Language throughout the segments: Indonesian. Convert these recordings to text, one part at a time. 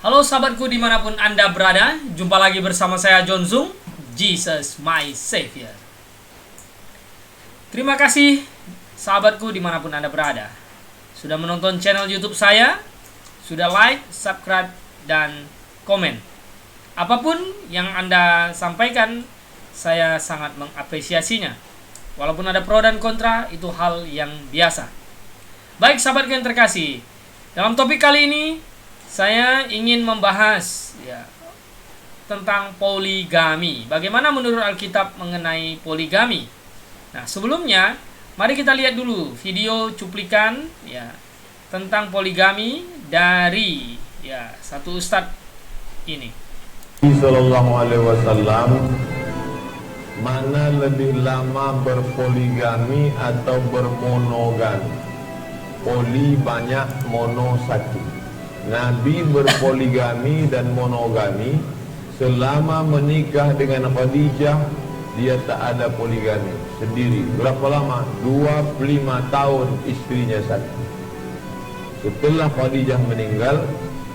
Halo sahabatku dimanapun Anda berada, jumpa lagi bersama saya John Zung, Jesus my Savior. Terima kasih sahabatku dimanapun Anda berada, sudah menonton channel YouTube saya, sudah like, subscribe, dan komen. Apapun yang Anda sampaikan, saya sangat mengapresiasinya. Walaupun ada pro dan kontra, itu hal yang biasa. Baik sahabatku yang terkasih, dalam topik kali ini saya ingin membahas tentang poligami. Bagaimana menurut Alkitab mengenai poligami? Nah, sebelumnya mari kita lihat dulu video cuplikan tentang poligami dari satu ustadz ini. Sallallahu alaihi wasallam, mana lebih lama berpoligami atau bermonogami? Poli banyak, mono satu. Nabi berpoligami dan monogami. Selama menikah dengan Khadijah, dia tak ada poligami sendiri. Berapa lama? 25 tahun istrinya satu. Setelah Khadijah meninggal,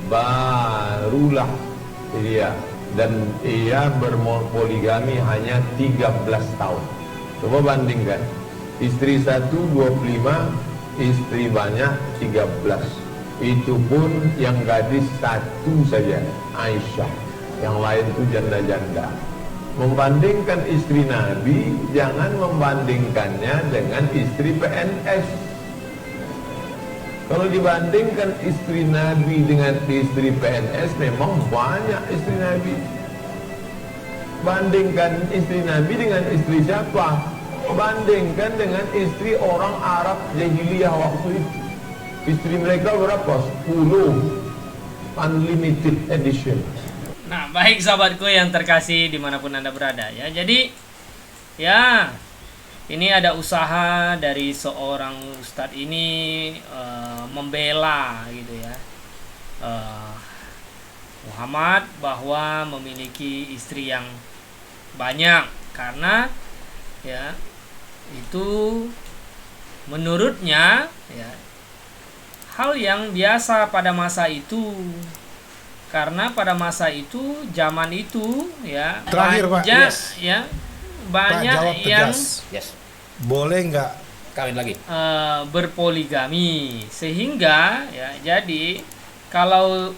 barulah dia, dan ia berpoligami hanya 13 tahun. Coba bandingkan, istri satu 25, istri banyak 13. Itu pun yang gadis satu saja, Aisyah. Yang lain itu janda-janda. Membandingkan istri Nabi, jangan membandingkannya dengan istri PNS. Kalau dibandingkan istri Nabi dengan istri PNS, memang banyak istri Nabi. Bandingkan istri Nabi dengan istri siapa? Bandingkan dengan istri orang Arab jahiliyah waktu itu. Istri mereka berapa? 10 Unlimited Edition. Nah, baik sahabatku yang terkasih dimanapun Anda berada ya. Jadi ini ada usaha dari seorang ustadz ini membela gitu ya Muhammad bahwa memiliki istri yang banyak, karena itu menurutnya hal yang biasa pada masa itu, karena pada masa itu, zaman itu terakhir banyak, Pak, banyak jawab yang tegas. Boleh nggak kawin lagi berpoligami, sehingga jadi kalau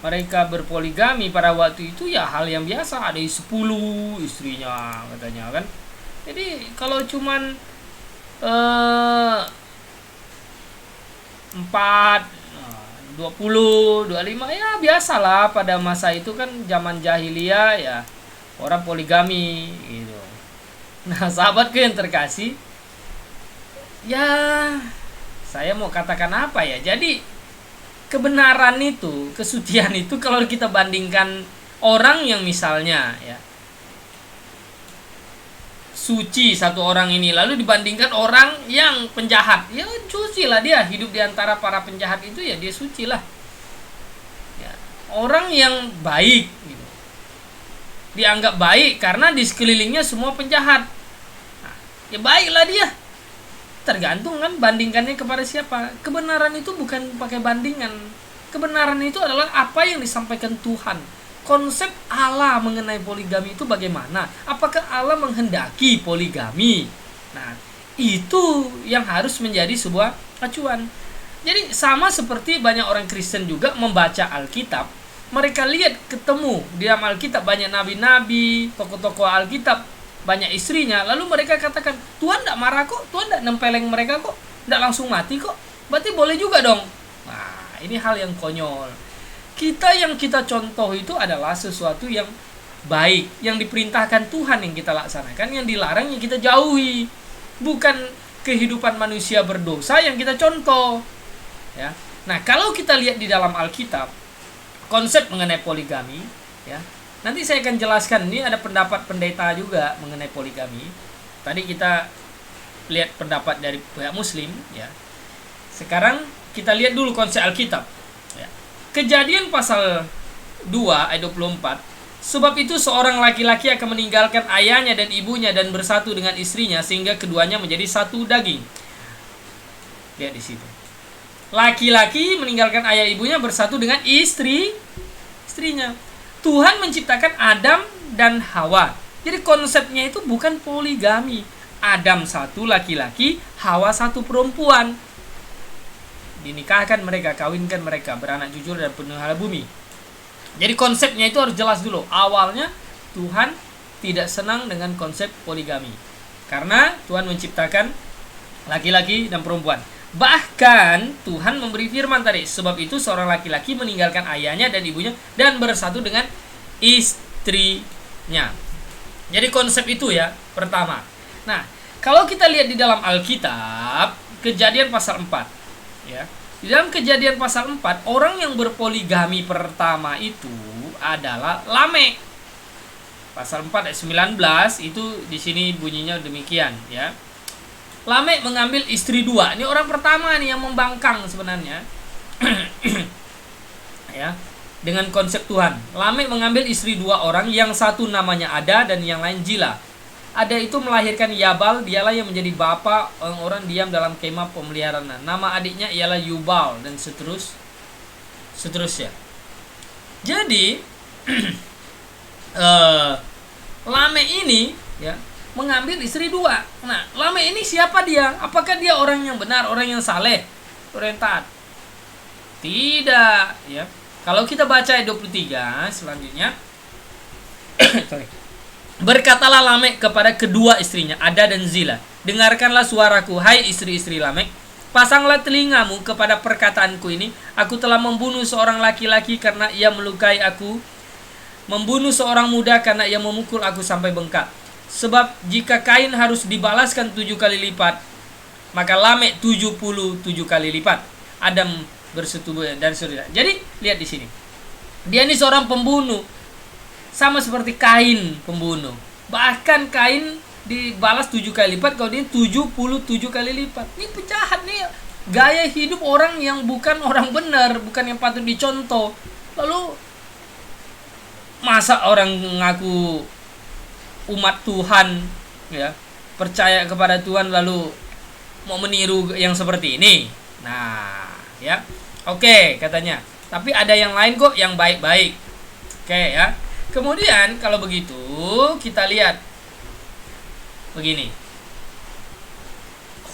mereka berpoligami pada waktu itu hal yang biasa, ada 10 istrinya katanya kan. Jadi kalau cuman 4, 20, 25 biasalah pada masa itu kan, zaman jahiliyah orang poligami gitu. Nah, sahabatku yang terkasih, saya mau katakan apa ya? Jadi kebenaran itu, kesucian itu kalau kita bandingkan orang yang misalnya suci satu orang ini, lalu dibandingkan orang yang penjahat, suci lah dia, hidup di antara para penjahat itu dia suci lah. Orang yang baik gitu, dianggap baik karena di sekelilingnya semua penjahat. Nah, baiklah dia. Tergantung kan bandingkannya kepada siapa. Kebenaran itu bukan pakai bandingan. Kebenaran itu adalah apa yang disampaikan Tuhan. Konsep Allah mengenai poligami itu bagaimana? Apakah Allah menghendaki poligami? Nah, itu yang harus menjadi sebuah acuan. Jadi sama seperti banyak orang Kristen juga membaca Alkitab. Mereka lihat, ketemu di dalam Alkitab banyak nabi-nabi, tokoh-tokoh Alkitab, banyak istrinya. Lalu mereka katakan, Tuhan tidak marah kok, Tuhan tidak nempeleng mereka kok, tidak langsung mati kok. Berarti boleh juga dong. Nah, ini hal yang konyol. Yang kita contoh itu adalah sesuatu yang baik, yang diperintahkan Tuhan yang kita laksanakan, yang dilarang yang kita jauhi. Bukan kehidupan manusia berdosa yang kita contoh. Nah, kalau kita lihat di dalam Alkitab, konsep mengenai poligami, nanti saya akan jelaskan. Ini ada pendapat pendeta juga mengenai poligami. Tadi kita lihat pendapat dari pihak Muslim, Sekarang kita lihat dulu konsep Alkitab. Kejadian pasal 2 ayat 24. Sebab itu seorang laki-laki akan meninggalkan ayahnya dan ibunya dan bersatu dengan istrinya sehingga keduanya menjadi satu daging. Lihat di situ. Laki-laki meninggalkan ayah ibunya bersatu dengan istri istrinya. Tuhan menciptakan Adam dan Hawa. Jadi konsepnya itu bukan poligami. Adam satu laki-laki, Hawa satu perempuan. Dinikahkan mereka, kawinkan mereka, beranak jujur dan penuhlah bumi. Jadi konsepnya itu harus jelas dulu. Awalnya Tuhan tidak senang dengan konsep poligami. Karena Tuhan menciptakan laki-laki dan perempuan. Bahkan Tuhan memberi firman tadi, sebab itu seorang laki-laki meninggalkan ayahnya dan ibunya dan bersatu dengan istrinya. Jadi konsep itu ya, pertama. Nah, kalau kita lihat di dalam Alkitab, Kejadian pasal 4, ya. Di dalam Kejadian pasal 4, orang yang berpoligami pertama itu adalah Lamek. Pasal 4 ayat 19 itu di sini bunyinya demikian, ya. Lamek mengambil istri 2. Ini orang pertama nih yang membangkang sebenarnya. Ya, dengan konsep Tuhan. Lamek mengambil istri 2 orang, yang satu namanya Ada dan yang lain Zila. Ada itu melahirkan Yabal, dialah yang menjadi bapa orang-orang diam dalam kemah pemeliharaan. Nama adiknya ialah Yubal dan seterusnya. Jadi Lamek ini ya mengambil istri 2. Nah, Lamek ini siapa dia? Apakah dia orang yang benar, orang yang saleh, orang yang taat? Tidak, ya. Kalau kita baca ayat 23 selanjutnya, berkatalah Lamek kepada kedua istrinya, Ada dan Zila, dengarkanlah suaraku, hai istri-istri Lamek, pasanglah telingamu kepada perkataanku ini. Aku telah membunuh seorang laki-laki karena ia melukai aku, membunuh seorang muda karena ia memukul aku sampai bengkak. Sebab jika Kain harus dibalaskan 7 kali lipat, maka Lamek 77 kali lipat. Adam bersetubuh dan saudara. Jadi lihat di sini, dia ini seorang pembunuh, sama seperti Kain pembunuh. Bahkan Kain dibalas 7 kali lipat, kalau dia 77 kali lipat. Ini penjahat nih, gaya hidup orang yang bukan orang benar, bukan yang patut dicontoh. Lalu masa orang ngaku umat Tuhan, ya, percaya kepada Tuhan lalu mau meniru yang seperti ini? Nah, ya, oke katanya. Tapi ada yang lain kok yang baik-baik. Oke ya. Kemudian kalau begitu kita lihat begini.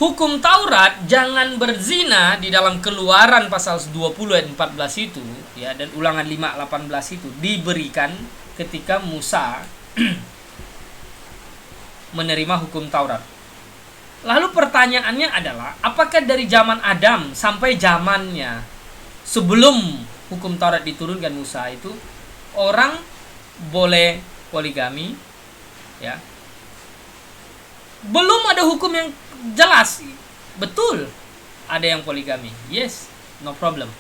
Hukum Taurat jangan berzina di dalam Keluaran pasal 20 ayat 14 itu, ya, dan Ulangan 5:18 itu diberikan ketika Musa menerima hukum Taurat. Lalu pertanyaannya adalah, apakah dari zaman Adam sampai zamannya sebelum hukum Taurat diturunkan Musa itu orang boleh poligami, ya? Belum ada hukum yang jelas. Betul, ada yang poligami. Yes, no problem.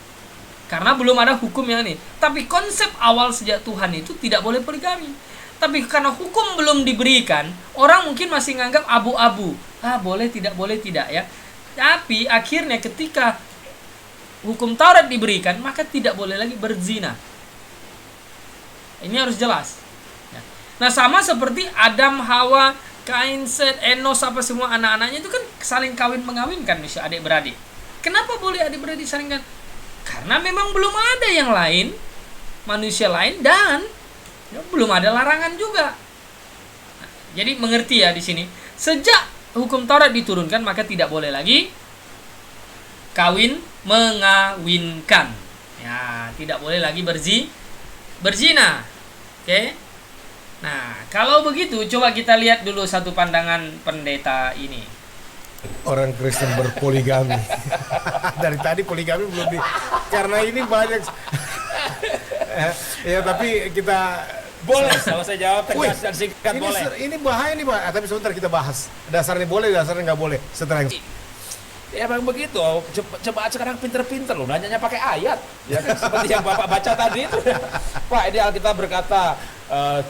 Karena belum ada hukum yang ini. Tapi konsep awal sejak Tuhan itu tidak boleh poligami. Tapi karena hukum belum diberikan, orang mungkin masih nganggap abu-abu. Boleh tidak ya. Tapi akhirnya ketika hukum Taurat diberikan, maka tidak boleh lagi berzina. Ini harus jelas. Nah, sama seperti Adam, Hawa, Kain, Set, Enos, apa semua anak-anaknya itu kan saling kawin mengawinkan, misalnya adik-beradik. Kenapa boleh adik-beradik saling kan? Karena memang belum ada yang lain, manusia lain, dan belum ada larangan juga. Nah, jadi mengerti ya di sini. Sejak hukum Taurat diturunkan, maka tidak boleh lagi kawin mengawinkan. Ya, tidak boleh lagi berzina. Oke. Nah, kalau begitu coba kita lihat dulu satu pandangan pendeta ini. Orang Kristen berpoligami. Dari tadi poligami belum di, karena ini banyak. Ya, tapi kita boleh. Kalau saya jawab tegas dan singkat ini boleh. Ini bahaya nih, Pak. Tapi sebentar kita bahas. Dasarnya boleh, dasarnya nggak boleh. Setelah yang Ya memang begitu. Coba sekarang pinter-pinter loh, nanyanya pakai ayat. Ya kan seperti yang Bapak baca tadi itu. Pak, ini Alkitab berkata,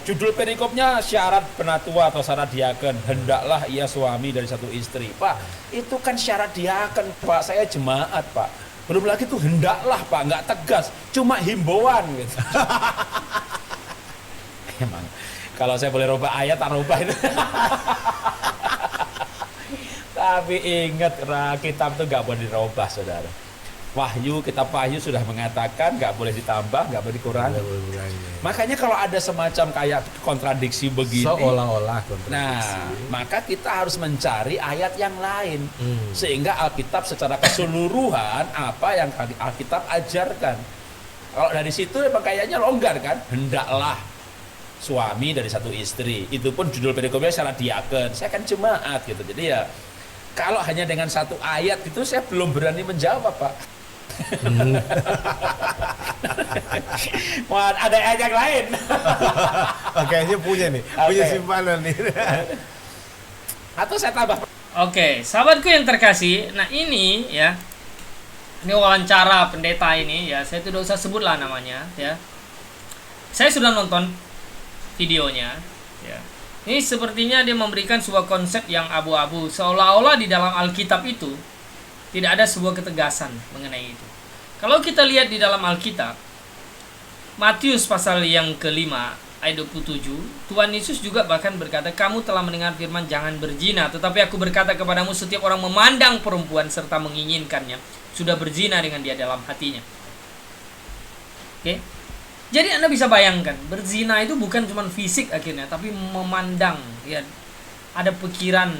judul perikopnya syarat penatua atau syarat diaken, hendaklah ia suami dari satu istri. Pak, itu kan syarat diaken, Pak. Saya jemaat, Pak. Belum lagi tuh hendaklah, Pak, nggak tegas, cuma himbauan gitu. Emang kalau saya boleh rubah ayat, tak rubah itu. Tapi ingat, kitab itu nggak boleh dirubah, saudara. Wahyu, kitab Wahyu sudah mengatakan nggak boleh ditambah, nggak boleh dikurangi. Makanya kalau ada semacam kayak kontradiksi begini, Seolah-olah kontradiksi. nah maka kita harus mencari ayat yang lain sehingga Alkitab secara keseluruhan apa yang Alkitab ajarkan. Kalau dari situ emang kayaknya longgar kan, hendaklah suami dari satu istri. Itu pun judul perikopnya syarat diaken. Saya kan jemaat gitu. Jadi ya kalau hanya dengan satu ayat itu saya belum berani menjawab, Pak. Wah, ada ayat yang lain. Kayaknya punya nih, punya Oke. simpanan nih. Atau saya tambah. Oke, sahabatku yang terkasih, nah ini ya, ini wawancara pendeta ini ya, saya tidak usah sebut lah namanya ya. Saya sudah nonton videonya ya. Ini sepertinya dia memberikan sebuah konsep yang abu-abu, seolah-olah di dalam Alkitab itu tidak ada sebuah ketegasan mengenai itu. Kalau kita lihat di dalam Alkitab, Matius pasal yang kelima ayat 27, Tuhan Yesus juga bahkan berkata, kamu telah mendengar firman jangan berzina, tetapi aku berkata kepadamu, setiap orang memandang perempuan serta menginginkannya sudah berzina dengan dia dalam hatinya. Oke? Jadi Anda bisa bayangkan, berzina itu bukan cuma fisik akhirnya, tapi memandang, ya, ada pikiran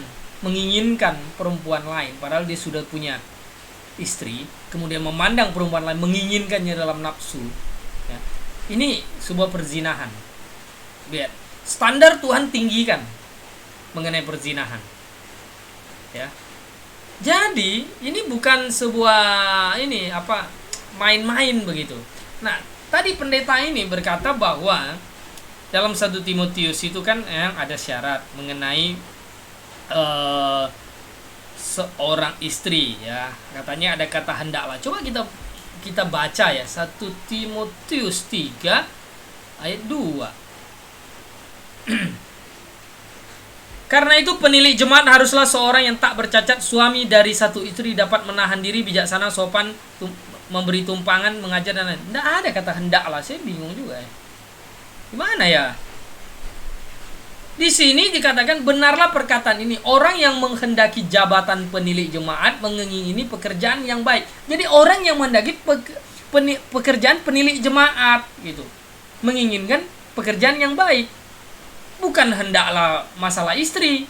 menginginkan perempuan lain padahal dia sudah punya istri, kemudian memandang perempuan lain, menginginkannya dalam nafsu ya. Ini sebuah perzinahan. Lihat, standar Tuhan tinggikan mengenai perzinahan ya. Jadi ini bukan sebuah main-main begitu. Nah, tadi pendeta ini berkata bahwa dalam 1 Timotius itu kan yang ada syarat mengenai seorang istri ya, katanya ada kata hendaklah. Coba kita baca ya, 1 Timotius 3 ayat 2. Karena itu penilik jemaat haruslah seorang yang tak bercacat, suami dari satu istri, dapat menahan diri, bijaksana, sopan, memberi tumpangan, mengajar dan lain. Tidak ada kata hendaklah, saya bingung juga ya. Gimana ya? Di sini dikatakan benarlah perkataan ini, orang yang menghendaki jabatan penilik jemaat mengingini pekerjaan yang baik. Jadi orang yang menghendaki pekerjaan penilik jemaat gitu, menginginkan pekerjaan yang baik, bukan hendaklah masalah istri.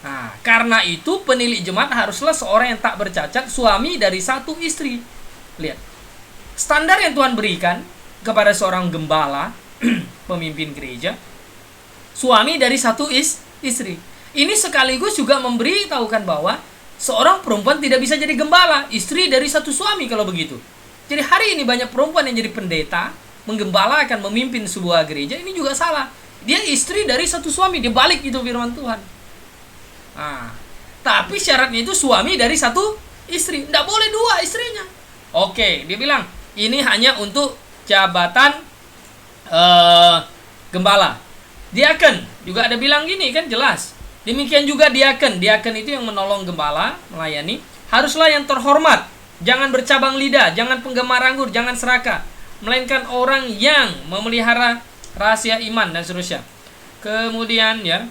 Nah, karena itu penilik jemaat haruslah seorang yang tak bercacat, suami dari satu istri. Lihat, standar yang Tuhan berikan kepada seorang gembala, pemimpin gereja, suami dari satu istri. Ini sekaligus juga memberitahukan bahwa seorang perempuan tidak bisa jadi gembala, istri dari satu suami kalau begitu. Jadi hari ini banyak perempuan yang jadi pendeta, menggembalakan, memimpin sebuah gereja, ini juga salah. Dia istri dari satu suami, dia balik itu firman Tuhan. Nah, tapi syaratnya itu suami dari satu istri, tidak boleh dua istrinya. Oke, dia bilang ini hanya untuk jabatan gembala. Diaken juga ada bilang gini kan, jelas. Demikian juga diaken. Diaken itu yang menolong gembala, melayani. Haruslah yang terhormat. Jangan bercabang lidah, jangan penggemar anggur, jangan serakah. Melainkan orang yang memelihara rahasia iman dan seterusnya. Kemudian ya,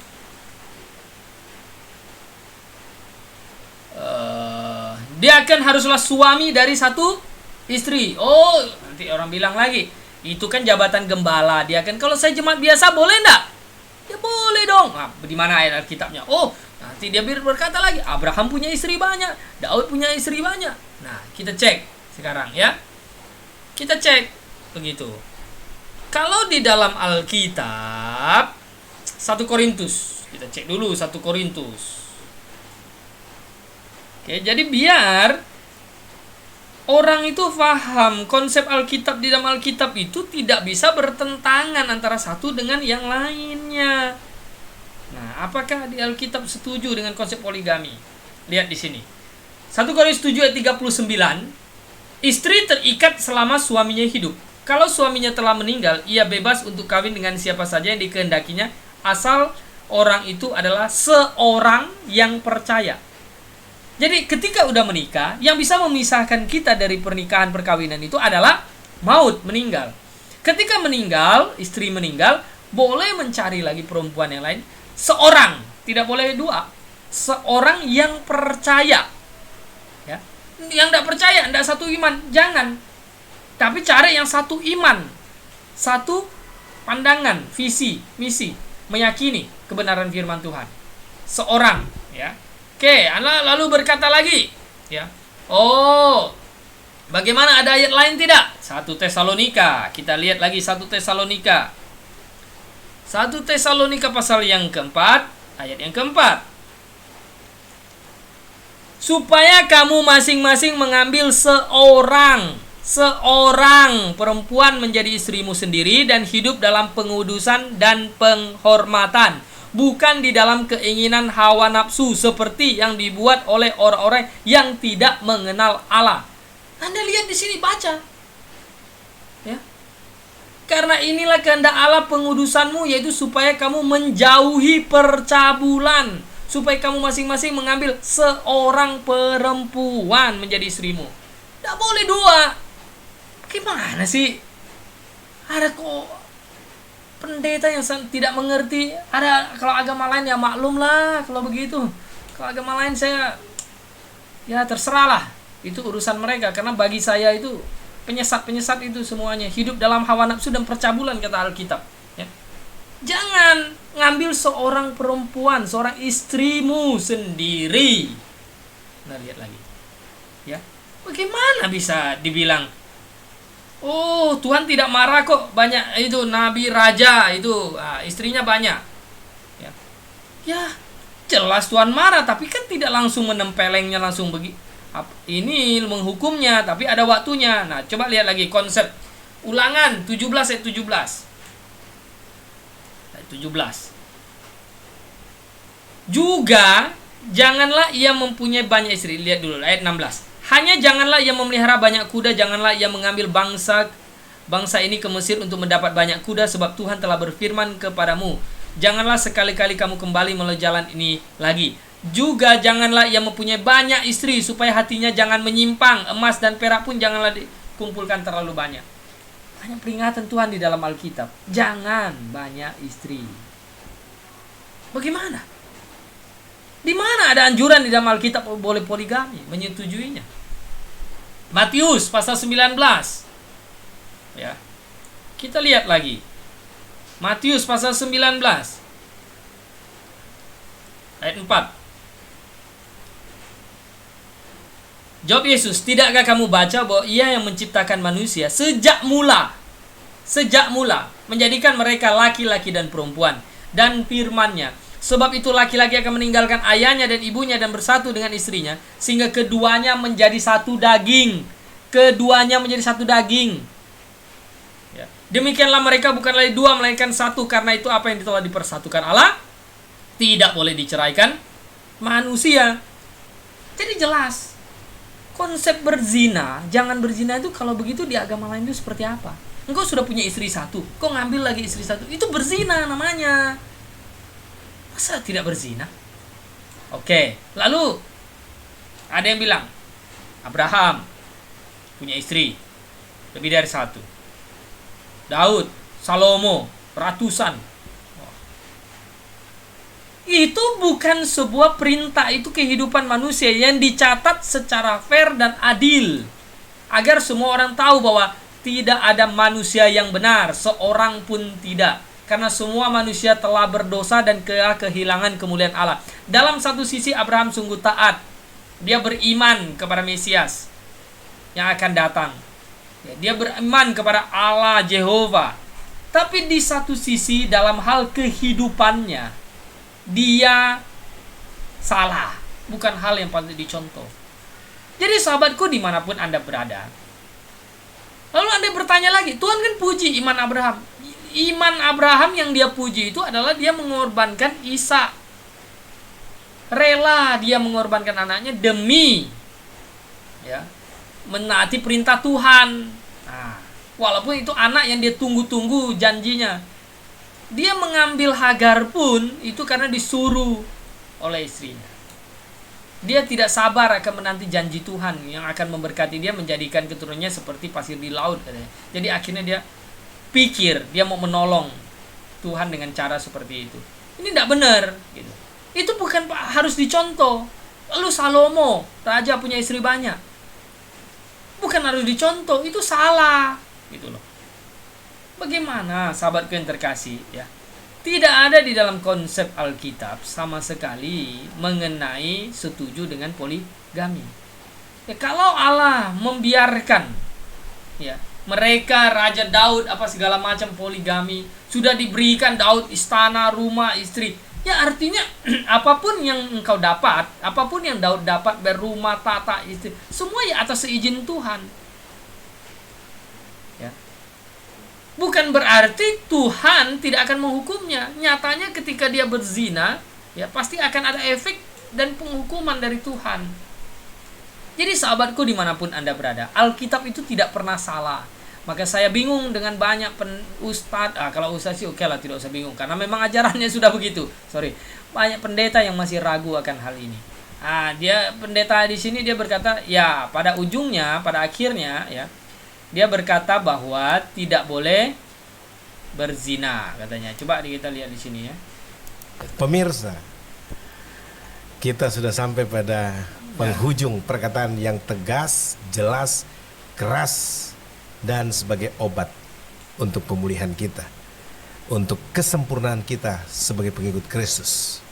diaken haruslah suami dari satu istri. Oh, nanti orang bilang lagi, itu kan jabatan gembala. Diaken kalau saya jemaat biasa boleh enggak? Ya boleh dong. Nah, di mana ayat Alkitabnya? Oh, nanti dia berkata lagi, Abraham punya istri banyak, Daud punya istri banyak. Nah, kita cek sekarang ya. Kita cek begitu. Kalau di dalam Alkitab 1 Korintus, kita cek dulu 1 Korintus. Oke, jadi biar orang itu paham konsep Alkitab, di dalam Alkitab itu tidak bisa bertentangan antara satu dengan yang lainnya. Nah, apakah di Alkitab setuju dengan konsep poligami? Lihat di sini. 1 Korintus 7 ayat 39, istri terikat selama suaminya hidup. Kalau suaminya telah meninggal, ia bebas untuk kawin dengan siapa saja yang dikehendakinya, asal orang itu adalah seorang yang percaya. Jadi ketika udah menikah, yang bisa memisahkan kita dari pernikahan perkawinan itu adalah maut, meninggal. Ketika meninggal, istri meninggal, boleh mencari lagi perempuan yang lain. Seorang, tidak boleh dua. Seorang yang percaya. Ya. Yang tidak percaya, tidak satu iman, jangan. Tapi cari yang satu iman, satu pandangan, visi, misi, meyakini kebenaran firman Tuhan. Seorang, ya. Oke, Anda lalu berkata lagi, ya. Oh, bagaimana, ada ayat lain tidak? 1 Tesalonika. Kita lihat lagi 1 Tesalonika. 1 Tesalonika pasal yang keempat, ayat yang keempat. Supaya kamu masing-masing mengambil seorang perempuan menjadi istrimu sendiri dan hidup dalam pengudusan dan penghormatan, bukan di dalam keinginan hawa nafsu seperti yang dibuat oleh orang-orang yang tidak mengenal Allah. Anda lihat di sini, baca. Ya. Karena inilah kehendak Allah pengudusanmu, yaitu supaya kamu menjauhi percabulan, supaya kamu masing-masing mengambil seorang perempuan menjadi istrimu. Tidak boleh dua. Gimana sih? Ada kok pendeta yang tidak mengerti. Ada, kalau agama lain ya maklum lah kalau begitu. Kalau agama lain saya ya terserah lah. Itu urusan mereka. Karena bagi saya itu penyesat itu semuanya hidup dalam hawa nafsu dan percabulan, kata Alkitab. Ya. Jangan ngambil seorang perempuan, seorang istrimu sendiri. Nah, lihat lagi. Ya. Bagaimana bisa dibilang, oh, Tuhan tidak marah kok, banyak itu nabi raja itu istrinya banyak. Ya. Ya, jelas Tuhan marah, tapi kan tidak langsung menempelengnya langsung ini menghukumnya, tapi ada waktunya. Nah, coba lihat lagi konsep Ulangan 17 ayat 17. Ayat 17. Juga janganlah ia mempunyai banyak istri. Lihat dulu ayat 16. Hanya janganlah ia memelihara banyak kuda, janganlah ia mengambil bangsa ini ke Mesir untuk mendapat banyak kuda, sebab Tuhan telah berfirman kepadamu, janganlah sekali-kali kamu kembali melalui jalan ini lagi. Juga janganlah ia mempunyai banyak istri, supaya hatinya jangan menyimpang. Emas dan perak pun janganlah dikumpulkan terlalu banyak. Banyak peringatan Tuhan di dalam Alkitab. Jangan banyak istri. Bagaimana? Di mana ada anjuran di dalam Alkitab boleh poligami, menyetujuinya? Matius pasal 19. Ya. Kita lihat lagi. Matius pasal 19. Ayat 4. Jawab Yesus, tidakkah kamu baca bahwa Ia yang menciptakan manusia sejak mula menjadikan mereka laki-laki dan perempuan, dan firman-Nya, sebab itu laki-laki akan meninggalkan ayahnya dan ibunya dan bersatu dengan istrinya, sehingga keduanya menjadi satu daging. Ya. Demikianlah mereka bukan lagi dua, melainkan satu. Karena itu apa yang telah dipersatukan Allah tidak boleh diceraikan manusia. Jadi jelas konsep berzina, jangan berzina itu kalau begitu di agama lain itu seperti apa? Engkau sudah punya istri satu, kau ngambil lagi istri satu, itu berzina namanya. Masa tidak berzina? Oke, lalu ada yang bilang Abraham punya istri lebih dari satu, Daud, Salomo, ratusan. Itu bukan sebuah perintah, itu kehidupan manusia yang dicatat secara fair dan adil, agar semua orang tahu bahwa tidak ada manusia yang benar, seorang pun tidak, karena semua manusia telah berdosa dan kehilangan kemuliaan Allah. Dalam satu sisi Abraham sungguh taat, dia beriman kepada Mesias yang akan datang, dia beriman kepada Allah Jehovah. Tapi di satu sisi dalam hal kehidupannya dia salah, bukan hal yang patut dicontoh. Jadi sahabatku dimanapun Anda berada, lalu Anda bertanya lagi, Tuhan kan puji iman Abraham. Iman Abraham yang dia puji itu adalah dia mengorbankan Ishak. Rela dia mengorbankan anaknya demi menaati perintah Tuhan. Nah, walaupun itu anak yang dia tunggu-tunggu janjinya. Dia mengambil Hagar pun itu karena disuruh oleh istrinya. Dia tidak sabar akan menanti janji Tuhan yang akan memberkati dia, menjadikan keturunannya seperti pasir di laut katanya. Jadi akhirnya dia pikir dia mau menolong Tuhan dengan cara seperti itu. Ini tidak benar gitu. Itu bukan harus dicontoh. Lalu Salomo, raja punya istri banyak. bukan harus dicontoh, itu salah gitu loh. Bagaimana sahabatku yang terkasih ya, tidak ada di dalam konsep Alkitab sama sekali mengenai setuju dengan poligami. Ya, kalau Allah membiarkan ya mereka Raja Daud apa segala macam poligami, sudah diberikan Daud istana, rumah, istri, ya artinya apapun yang engkau dapat, apapun yang Daud dapat, berumah, tata, istri, semua ya atas seizin Tuhan. Ya. Bukan berarti Tuhan tidak akan menghukumnya. Nyatanya ketika dia berzina, ya pasti akan ada efek dan penghukuman dari Tuhan. Jadi sahabatku dimanapun Anda berada, Alkitab itu tidak pernah salah. Maka saya bingung dengan banyak ustadz. Kalau ustadz sih oke lah, tidak usah bingung, karena memang ajarannya sudah begitu. Banyak pendeta yang masih ragu akan hal ini. Dia pendeta di sini dia berkata, ya pada ujungnya, pada akhirnya ya, dia berkata bahwa tidak boleh berzina katanya. Coba kita lihat di sini ya. Pemirsa, kita sudah sampai pada penghujung perkataan yang tegas, jelas, keras, dan sebagai obat untuk pemulihan kita, untuk kesempurnaan kita sebagai pengikut Kristus.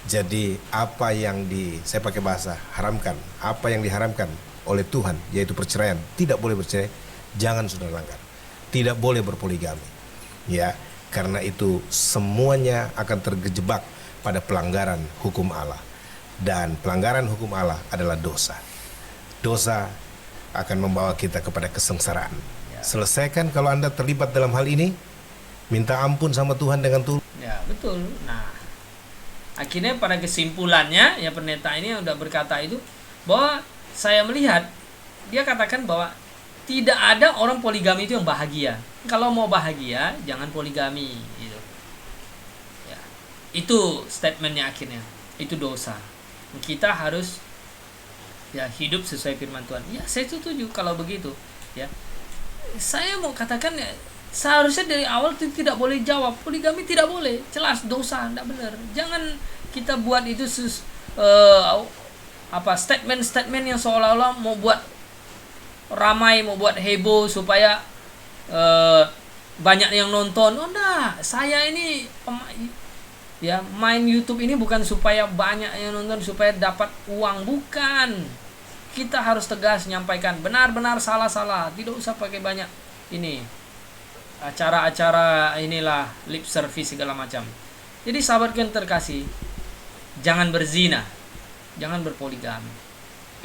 Jadi apa yang saya pakai bahasa haramkan, apa yang diharamkan oleh Tuhan, yaitu perceraian, tidak boleh bercerai, jangan saudara langgar. Tidak boleh berpoligami, ya, karena itu semuanya akan terjebak pada pelanggaran hukum Allah. Dan pelanggaran hukum Allah adalah dosa. Dosa akan membawa kita kepada kesengsaraan. Selesaikan kalau Anda terlibat dalam hal ini, minta ampun sama Tuhan dengan tulus. Ya betul. Nah, akhirnya pada kesimpulannya ya pendeta ini udah berkata itu, bahwa saya melihat dia katakan bahwa tidak ada orang poligami itu yang bahagia. Kalau mau bahagia jangan poligami gitu. Ya, itu statementnya akhirnya. Itu dosa. Kita harus ya hidup sesuai firman Tuhan. Ya saya setuju kalau begitu ya. Saya mau katakan ya, seharusnya dari awal itu tidak boleh jawab poligami, tidak boleh, jelas dosa, tidak benar. Jangan kita buat itu statement yang seolah-olah mau buat ramai, mau buat heboh supaya banyak yang nonton. Oh enggak, saya ini ya main YouTube ini bukan supaya banyak yang nonton, supaya dapat uang, bukan. Kita harus tegas menyampaikan benar-benar salah-salah, tidak usah pakai banyak ini acara-acara inilah lip service segala macam. Jadi sahabat yang terkasih, jangan berzina, jangan berpoligami.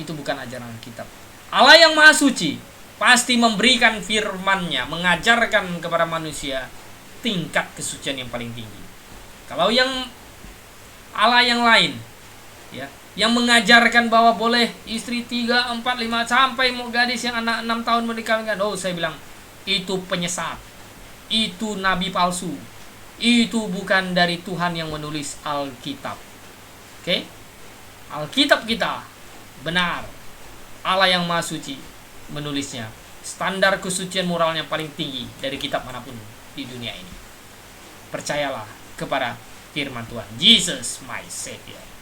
Itu bukan ajaran Alkitab. Allah yang Maha Suci pasti memberikan firman-Nya, mengajarkan kepada manusia tingkat kesucian yang paling tinggi. Kalau yang Allah yang lain ya, yang mengajarkan bahwa boleh istri 3, 4, 5 sampai mau gadis yang anak 6 tahun mau dikawinkan, saya bilang itu penyesat, itu nabi palsu, itu bukan dari Tuhan yang menulis Alkitab. Oke? Alkitab kita benar, Allah yang Maha Suci menulisnya. Standar kesucian moralnya paling tinggi dari kitab manapun di dunia ini. Percayalah kepada firman Tuhan. Jesus my Savior.